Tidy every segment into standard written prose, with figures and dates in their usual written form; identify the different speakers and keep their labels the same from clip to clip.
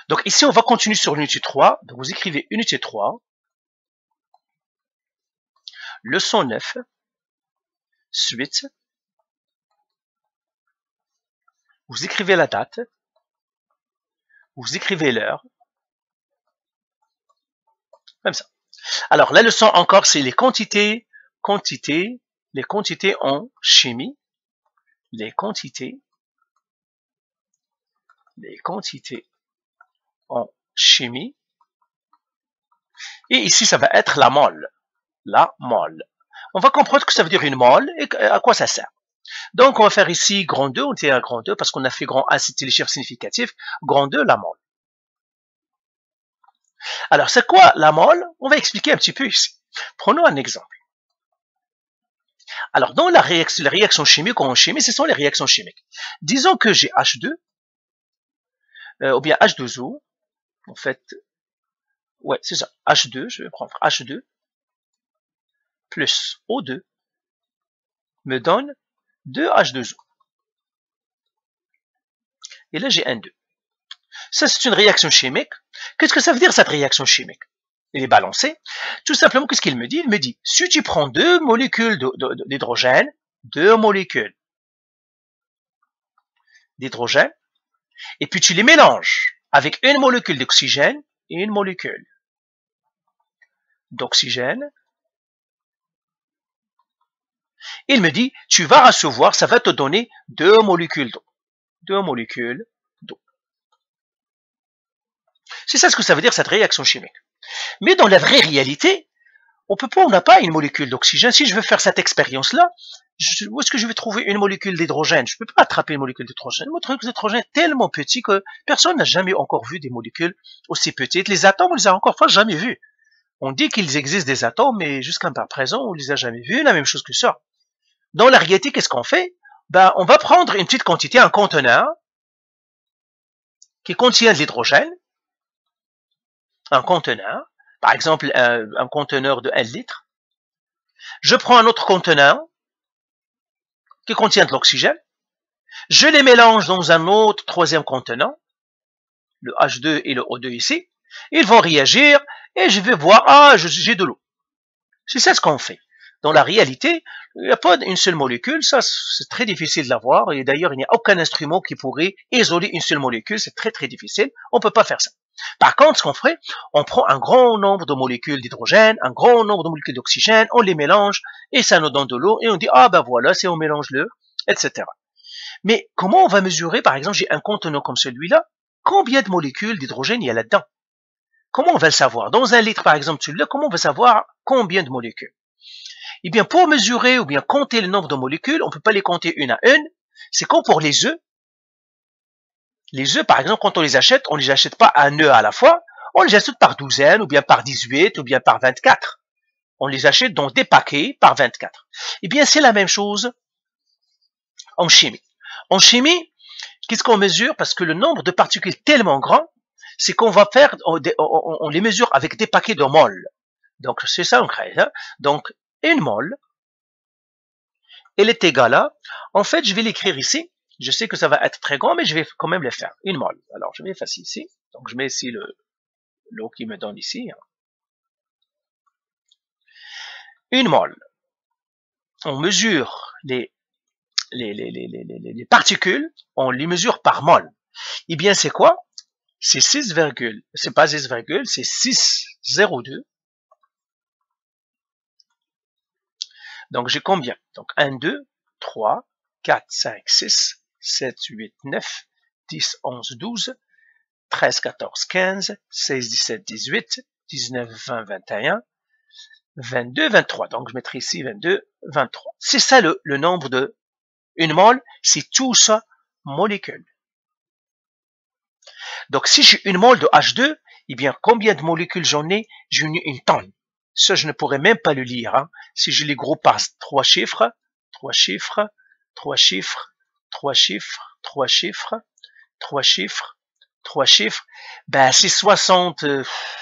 Speaker 1: Donc ici, on va continuer sur l'unité 3. Donc vous écrivez unité 3, leçon 9, suite. Vous écrivez la date, vous écrivez l'heure, comme ça. Alors la leçon encore, c'est les quantités en chimie, les quantités en chimie. Et ici, ça va être la mole. La mole. On va comprendre ce que ça veut dire une mole et à quoi ça sert. Donc, on va faire ici grand 2, on tient à grand 2 parce qu'on a fait grand 1, c'était les chiffres significatifs. Grand 2, la mole. Alors, c'est quoi la mole? On va expliquer un petit peu ici. Prenons un exemple. Alors, dans les réactions chimiques ou en chimie, ce sont les réactions chimiques. Disons que j'ai H2, ou bien H2O. En fait, ouais, c'est ça. H2, je vais prendre H2 plus O2 me donne 2H2O. Et là, j'ai un 2. Ça, c'est une réaction chimique. Qu'est-ce que ça veut dire, cette réaction chimique? Elle est balancée. Tout simplement, qu'est-ce qu'il me dit? Il me dit, si tu prends deux molécules d'hydrogène, et puis tu les mélanges avec une molécule d'oxygène et une molécule d'oxygène, il me dit, tu vas recevoir, ça va te donner deux molécules d'eau. C'est ça ce que ça veut dire, cette réaction chimique. Mais dans la vraie réalité, on n'a pas une molécule d'oxygène. Si je veux faire cette expérience-là, où est-ce que je vais trouver une molécule d'hydrogène? Je ne peux pas attraper une molécule d'hydrogène. Une molécule d'hydrogène est tellement petit que personne n'a jamais encore vu des molécules aussi petites. Les atomes, on les a encore jamais vus. On dit qu'ils existent des atomes, mais jusqu'à présent, on les a jamais vus. La même chose que ça. Dans la réalité, qu'est-ce qu'on fait? On va prendre une petite quantité, un conteneur, qui contient de l'hydrogène, un conteneur, par exemple un conteneur de 1 litre. Je prends un autre conteneur qui contient de l'oxygène. Je les mélange dans un autre troisième contenant, le H2 et le O2 ici. Ils vont réagir et je vais voir, j'ai de l'eau. C'est ça ce qu'on fait. Dans la réalité, il n'y a pas une seule molécule, ça c'est très difficile de l'avoir, et d'ailleurs il n'y a aucun instrument qui pourrait isoler une seule molécule, c'est très très difficile, on ne peut pas faire ça. Par contre, ce qu'on ferait, on prend un grand nombre de molécules d'hydrogène, un grand nombre de molécules d'oxygène, on les mélange, et ça nous donne de l'eau, et on dit, voilà, c'est on mélange-le, etc. Mais comment on va mesurer, par exemple, j'ai un contenant comme celui-là, combien de molécules d'hydrogène il y a là-dedans? Comment on va le savoir? Dans 1 litre, par exemple, celui-là, comment on va savoir combien de molécules? Eh bien, pour mesurer ou bien compter le nombre de molécules, on ne peut pas les compter une à une. C'est comme pour les œufs. Les œufs, par exemple, quand on les achète pas un œuf à la fois, on les achète par douzaine, ou bien par 18, ou bien par 24. On les achète dans des paquets par 24. Eh bien, c'est la même chose en chimie. En chimie, qu'est-ce qu'on mesure? Parce que le nombre de particules est tellement grand, c'est qu'on va faire, on les mesure avec des paquets de moles. Donc, c'est ça on crée. Hein? Donc, une mole, elle est égale à, en fait, je vais l'écrire ici. Je sais que ça va être très grand, mais je vais quand même le faire. Une mole. Alors, je vais effacer ici. Donc, je mets ici l'eau qui me donne ici. Une mole. On mesure les particules, on les mesure par mole. Eh bien, c'est quoi? C'est 6, c'est pas 6, c'est 6,02. Donc, j'ai combien? Donc, 1, 2, 3, 4, 5, 6, 7, 8, 9, 10, 11, 12, 13, 14, 15, 16, 17, 18, 19, 20, 21, 22, 23. Donc, je mettrai ici 22, 23. C'est ça le nombre de une mole, c'est tout ça molécules. Donc, si j'ai une mole de H2, eh bien, combien de molécules j'en ai? J'en ai une tonne. Ça, je ne pourrais même pas le lire. Hein. Si je les groupe par 3 chiffres, 3 chiffres, 3 chiffres, 3 chiffres, 3 chiffres, 3 chiffres, 3 chiffres, c'est 60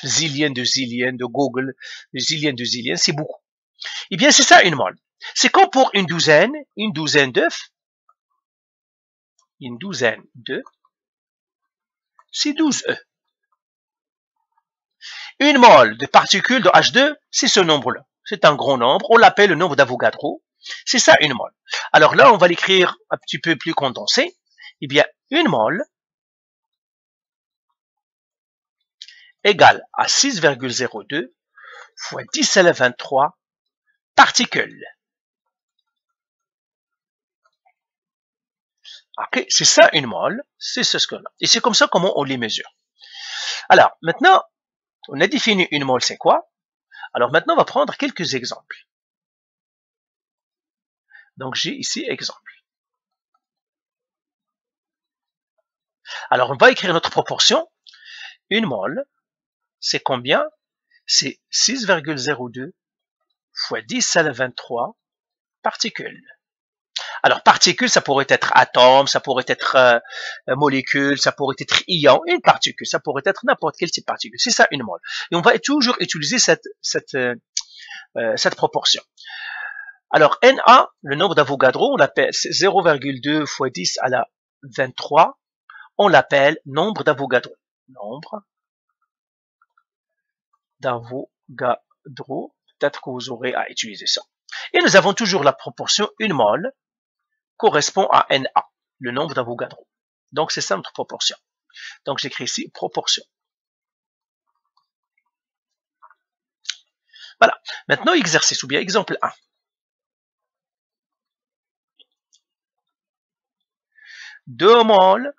Speaker 1: zillions de Google, zillions, c'est beaucoup. Eh bien, c'est ça une mole. C'est comme pour une douzaine d'œufs, c'est 12 œufs. Une mole de particules de H2, c'est ce nombre-là. C'est un grand nombre. On l'appelle le nombre d'Avogadro. C'est ça, une mole. Alors là, on va l'écrire un petit peu plus condensé. Eh bien, une mole égale à 6,02 fois 10 à la 23 particules. Ok, c'est ça une mole, c'est ce qu'on a. Et c'est comme ça comment on les mesure. Alors, maintenant, on a défini une mole, c'est quoi? Alors maintenant, on va prendre quelques exemples. Donc, j'ai ici exemple. Alors, on va écrire notre proportion. Une mole, c'est combien? C'est 6,02 fois 10 à la 23 particules. Alors, particules, ça pourrait être atome, ça pourrait être molécule, ça pourrait être ion, une particule, ça pourrait être n'importe quel type de particule. C'est ça une mole. Et on va toujours utiliser cette proportion. Alors, Na, le nombre d'Avogadro, on l'appelle 0,2 fois 10 à la 23, on l'appelle nombre d'Avogadro. Nombre d'Avogadro, peut-être que vous aurez à utiliser ça. Et nous avons toujours la proportion une mole correspond à Na, le nombre d'Avogadro. Donc, c'est ça notre proportion. Donc, j'écris ici proportion. Voilà. Maintenant, exercice, ou bien exemple 1. Deux moles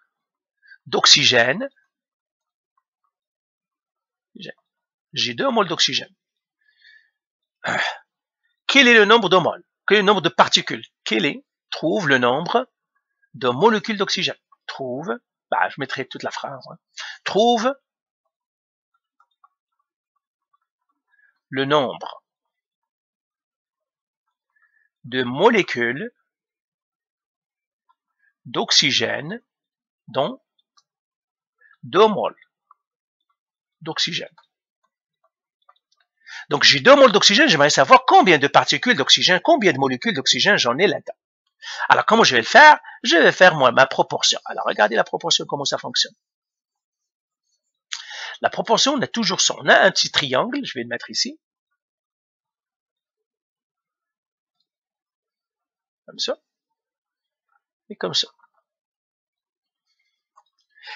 Speaker 1: d'oxygène. J'ai 2 moles d'oxygène. Quel est le nombre de moles? Quel est le nombre de particules? Trouve le nombre de molécules d'oxygène. Trouve, je mettrai toute la phrase. Trouve le nombre de molécules d'oxygène dans 2 moles d'oxygène. Donc, j'ai 2 moles d'oxygène, j'aimerais savoir combien de particules d'oxygène, combien de molécules d'oxygène j'en ai là-dedans. Alors, comment je vais le faire? Je vais faire, moi, ma proportion. Alors, regardez la proportion, comment ça fonctionne. La proportion, on a toujours ça. On a un petit triangle, je vais le mettre ici. Comme ça. Et comme ça.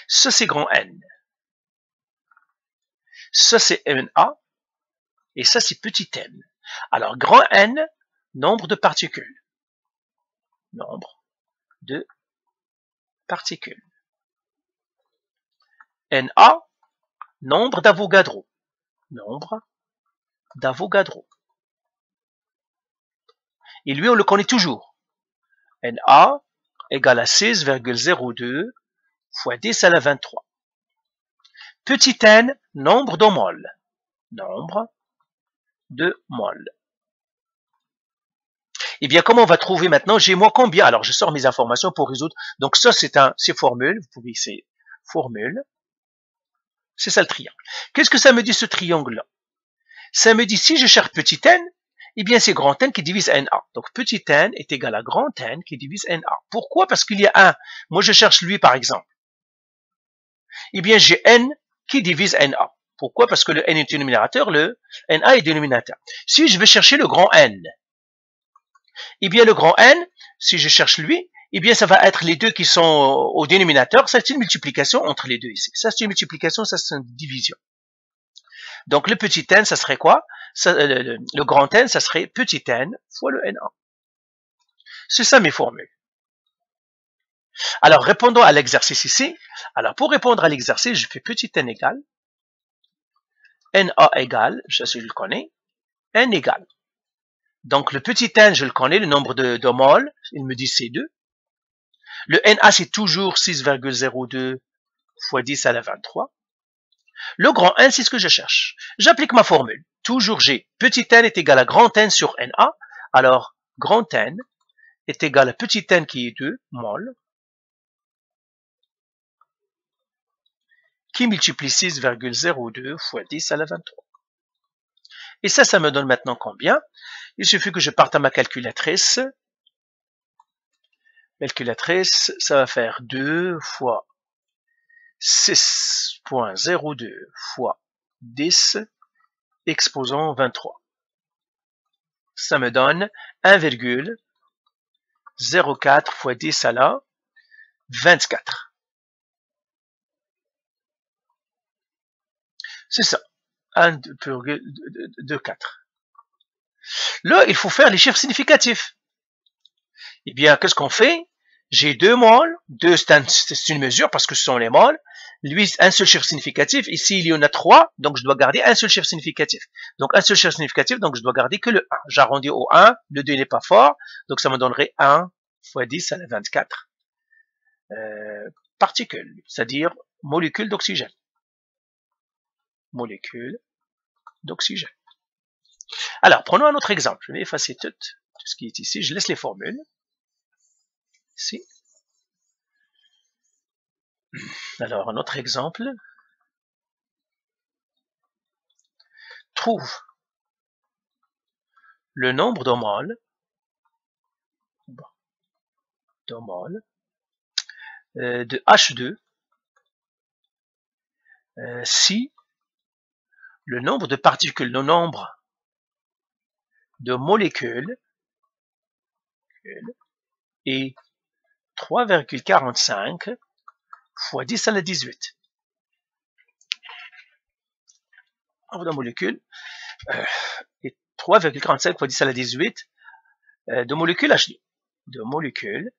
Speaker 1: Ça, c'est grand N. Ça, c'est Na. Et ça, c'est petit n. Alors, grand N, nombre de particules. Nombre de particules. Na, nombre d'Avogadro. Nombre d'Avogadro. Et lui, on le connaît toujours. Na égale à 6,02 fois 10 à la 23. Petit n, nombre de moles. Nombre de moles. Eh bien, comment on va trouver maintenant? J'ai moi combien? Alors, je sors mes informations pour résoudre. Donc, ça, c'est formule. Vous pouvez, c'est formule. C'est ça le triangle. Qu'est-ce que ça me dit, ce triangle-là? Ça me dit, si je cherche petit n, eh bien, c'est grand N qui divise Na. Donc, petit n est égal à grand N qui divise Na. Pourquoi? Parce qu'il y a un. Moi, je cherche lui, par exemple. Eh bien, j'ai n qui divise Na. Pourquoi? Parce que le n est dénominateur, le Na est dénominateur. Si je vais chercher le grand N, eh bien, le grand N, si je cherche lui, eh bien, ça va être les deux qui sont au dénominateur. Ça, c'est une multiplication entre les deux ici. Ça, c'est une multiplication, ça, c'est une division. Donc, le petit n, ça serait quoi? Le grand N, ça serait petit n fois le Na. C'est ça mes formules. Alors, répondons à l'exercice ici. Alors, pour répondre à l'exercice, je fais petit n égale. Na égale, je le connais, n égale. Donc, le petit n, je le connais, le nombre de moles, il me dit c'est 2. Le Na, c'est toujours 6,02 fois 10 à la 23. Le grand N, c'est ce que je cherche. J'applique ma formule. Toujours j'ai petit n est égal à grand N sur Na. Alors, grand N est égal à petit n qui est 2 moles, qui multiplie 6,02 fois 10 à la 23. Et ça me donne maintenant combien? Il suffit que je parte à ma calculatrice. Calculatrice, ça va faire 2 fois 6,02 fois 10 exposant 23. Ça me donne 1,04 fois 10 à la 24. C'est ça, 1,24. Là, il faut faire les chiffres significatifs. Eh bien, qu'est-ce qu'on fait? J'ai deux moles, c'est une mesure parce que ce sont les moles. Lui, un seul chiffre significatif. Ici, il y en a 3, donc je dois garder un seul chiffre significatif. Donc, un seul chiffre significatif, donc je dois garder que le 1. J'arrondis au 1, le 2 n'est pas fort, donc ça me donnerait 1 fois 10 à la 24 particules, c'est-à-dire molécules d'oxygène. Molécules d'oxygène. Alors, prenons un autre exemple. Je vais effacer tout ce qui est ici. Je laisse les formules. Ici. Alors, un autre exemple. Trouve le nombre de moles de H2 si le nombre de particules, le nombre de molécules est 3,45 fois 10 à la 18. Nombre de molécules est 3,45 fois 10 à la 18 de molécules H2. De molécules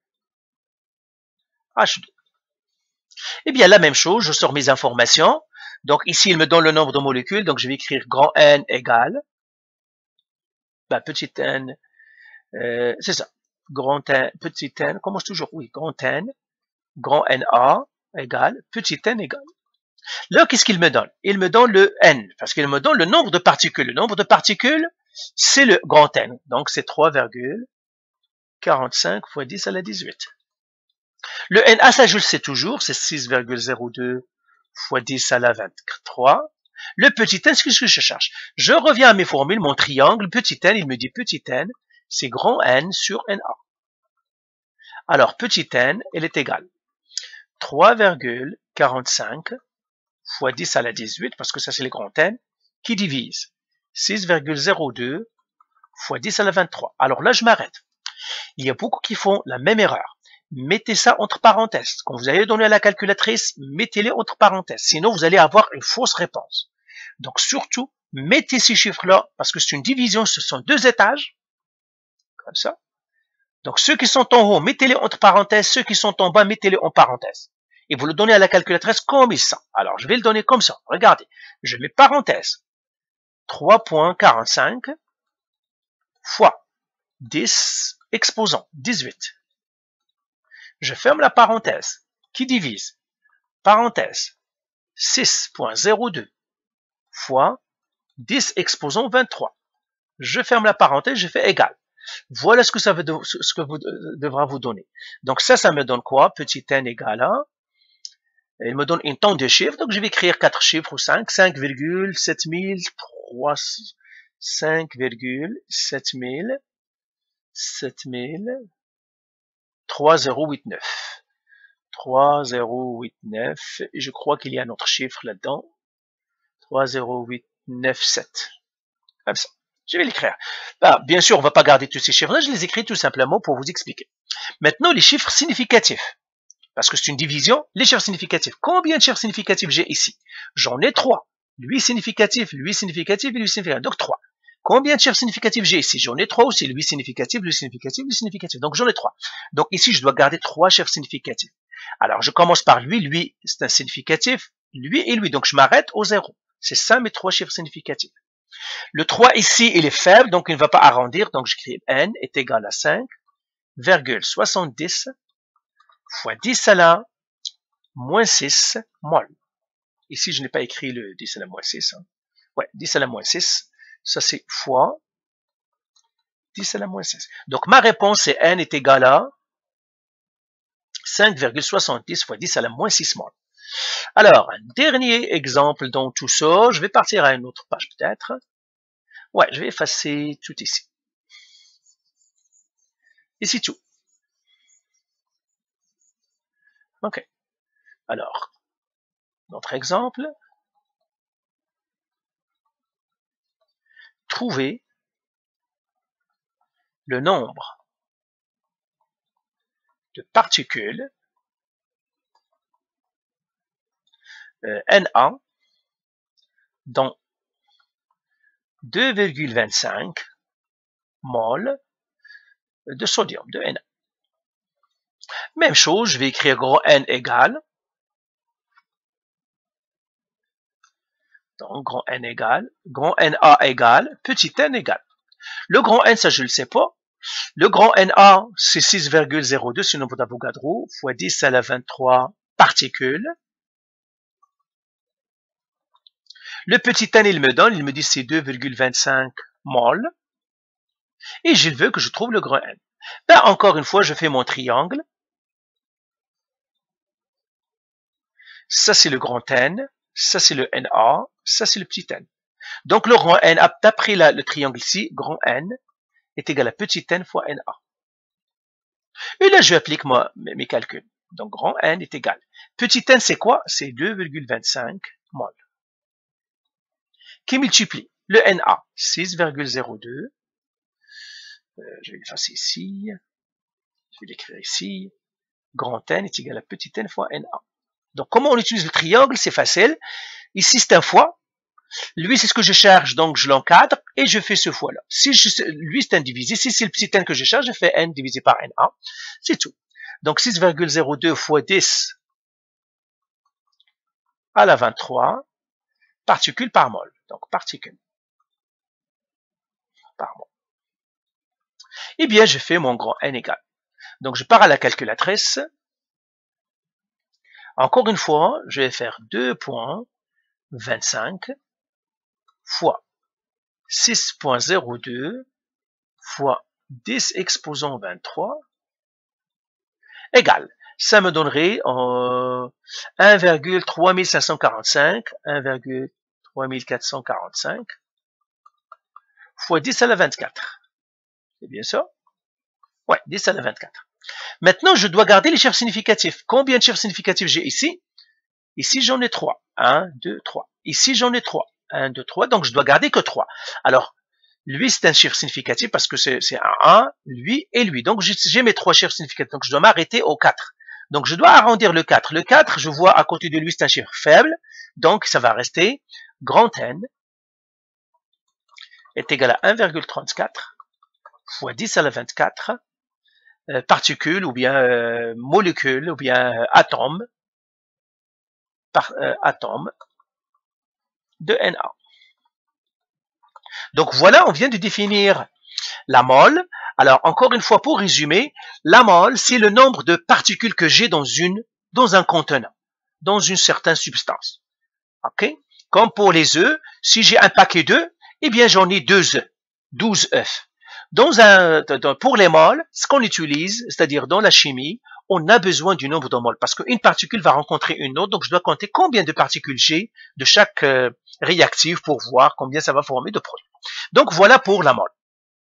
Speaker 1: H2. Eh bien, la même chose, je sors mes informations. Donc, ici, il me donne le nombre de molécules. Donc, je vais écrire grand N égale, petit n, c'est ça. Grand N, petit n, commence toujours, oui, grand N, grand NA égale, petit n égale. Là, qu'est-ce qu'il me donne? Il me donne le N, parce qu'il me donne le nombre de particules. Le nombre de particules, c'est le grand N. Donc, c'est 3,45 fois 10 à la 18. Le NA, ça je le sais toujours, c'est 6,02 fois 10 à la 23. Le petit n, c'est ce que je cherche. Je reviens à mes formules, mon triangle, petit n, il me dit petit n, c'est grand N sur NA. Alors, petit n, elle est égale 3,45 fois 10 à la 18, parce que ça c'est le grand N, qui divise 6,02 fois 10 à la 23. Alors là, je m'arrête. Il y a beaucoup qui font la même erreur. Mettez ça entre parenthèses. Quand vous allez donner à la calculatrice, mettez-les entre parenthèses. Sinon, vous allez avoir une fausse réponse. Donc, surtout, mettez ces chiffres-là, parce que c'est une division, ce sont deux étages. Comme ça. Donc, ceux qui sont en haut, mettez-les entre parenthèses. Ceux qui sont en bas, mettez-les en parenthèses. Et vous le donnez à la calculatrice comme ça. Alors, je vais le donner comme ça. Regardez. Je mets parenthèse. 3,45 fois 10 exposant 18. Je ferme la parenthèse qui divise, parenthèse, 6,02 fois 10 exposant 23. Je ferme la parenthèse, je fais égal. Voilà ce que ça devra vous donner. Donc ça me donne quoi? Petit n égale à, il me donne une tonne de chiffres, donc je vais écrire 4 chiffres ou 5, 3089. 3089, et je crois qu'il y a un autre chiffre là-dedans. 30897. Comme ça. Je vais l'écrire. Bien sûr, on ne va pas garder tous ces chiffres-là, je les écris tout simplement pour vous expliquer. Maintenant, les chiffres significatifs. Parce que c'est une division, les chiffres significatifs. Combien de chiffres significatifs j'ai ici? J'en ai 3. Lui significatif, lui significatif et lui significatif. Donc 3. Combien de chiffres significatifs j'ai ici? J'en ai 3 aussi. Lui significatif, lui significatif, lui significatif. Donc j'en ai 3. Donc ici, je dois garder 3 chiffres significatifs. Alors je commence par lui. Lui, c'est un significatif. Lui et lui. Donc je m'arrête au 0. C'est ça mes 3 chiffres significatifs. Le 3 ici, il est faible, donc il ne va pas arrondir. Donc j'écris n est égal à 5,70 fois 10 à la moins 6 mol. Ici, je n'ai pas écrit le 10 à la moins 6. Hein. Ouais, 10 à la moins 6. Ça, c'est fois 10 à la moins 6. Donc, ma réponse, c'est n est égal à 5,70 fois 10 à la moins 6 mol. Alors, un dernier exemple dans tout ça. Je vais partir à une autre page peut-être. Ouais, je vais effacer tout ici. Ici tout. OK. Alors, notre exemple. trouver le nombre de particules Na dans 2,25 mol de sodium, de Na. Même chose, je vais écrire grand N égale, donc grand N égale, grand Na égale, petit n égale. Le grand N, ça je ne le sais pas. Le grand Na, c'est 6,02, c'est le nombre d'Avogadro, fois 10 à la 23 particules. Le petit n, il me dit c'est 2,25 mol. Et je veux que je trouve le grand N. Ben, encore une fois, je fais mon triangle. Ça, c'est le grand N. Ça, c'est le Na. Ça, c'est le petit n. Donc, le grand N, d'après le triangle ici, grand N est égal à petit n fois Na. Et là, je applique mes calculs. Donc, grand N est égal. Petit n, c'est quoi? C'est 2,25 mol. Qui multiplie le Na, 6,02. Je vais l'effacer ici. Je vais l'écrire ici. Grand N est égal à petit n fois Na. Donc, comment on utilise le triangle? C'est facile. Ici, c'est un fois. Lui, c'est ce que je cherche, donc je l'encadre et je fais ce fois-là. Si lui, c'est un divisé. Si c'est le petit n que je cherche, je fais n divisé par Na. C'est tout. Donc, 6,02 fois 10 à la 23 particules par mol. Donc, particules par mol. Eh bien, je fais mon grand N égal. Donc, je pars à la calculatrice. Encore une fois, je vais faire 2,25 fois 6,02 fois 10 exposant 23 égale. Ça me donnerait 1,3545, 1,3445 fois 10 à la 24. C'est bien ça? Ouais, 10 à la 24. Maintenant, je dois garder les chiffres significatifs. Combien de chiffres significatifs j'ai ici? Ici, j'en ai 3. 1, 2, 3. Ici, j'en ai 3. 1, 2, 3. Donc, je dois garder que 3. Alors, lui, c'est un chiffre significatif parce que c'est un 1, lui et lui. Donc, j'ai mes 3 chiffres significatifs. Donc, je dois m'arrêter au 4. Donc, je dois arrondir le 4. Le 4, je vois à côté de lui, c'est un chiffre faible. Donc, ça va rester grand N est égal à 1,34 fois 10 à la 24 particules ou bien molécules ou bien atomes atome de Na. Donc voilà, on vient de définir la mole. Alors encore une fois, pour résumer, la mole, c'est le nombre de particules que j'ai dans un contenant, dans une certaine substance. Ok? Comme pour les œufs, si j'ai un paquet d'œufs, eh bien j'en ai 2 œufs, 12 œufs. Pour les moles, ce qu'on utilise, c'est-à-dire dans la chimie, on a besoin du nombre de moles parce qu'une particule va rencontrer une autre, donc je dois compter combien de particules j'ai de chaque réactif pour voir combien ça va former de produits. Donc voilà pour la mole.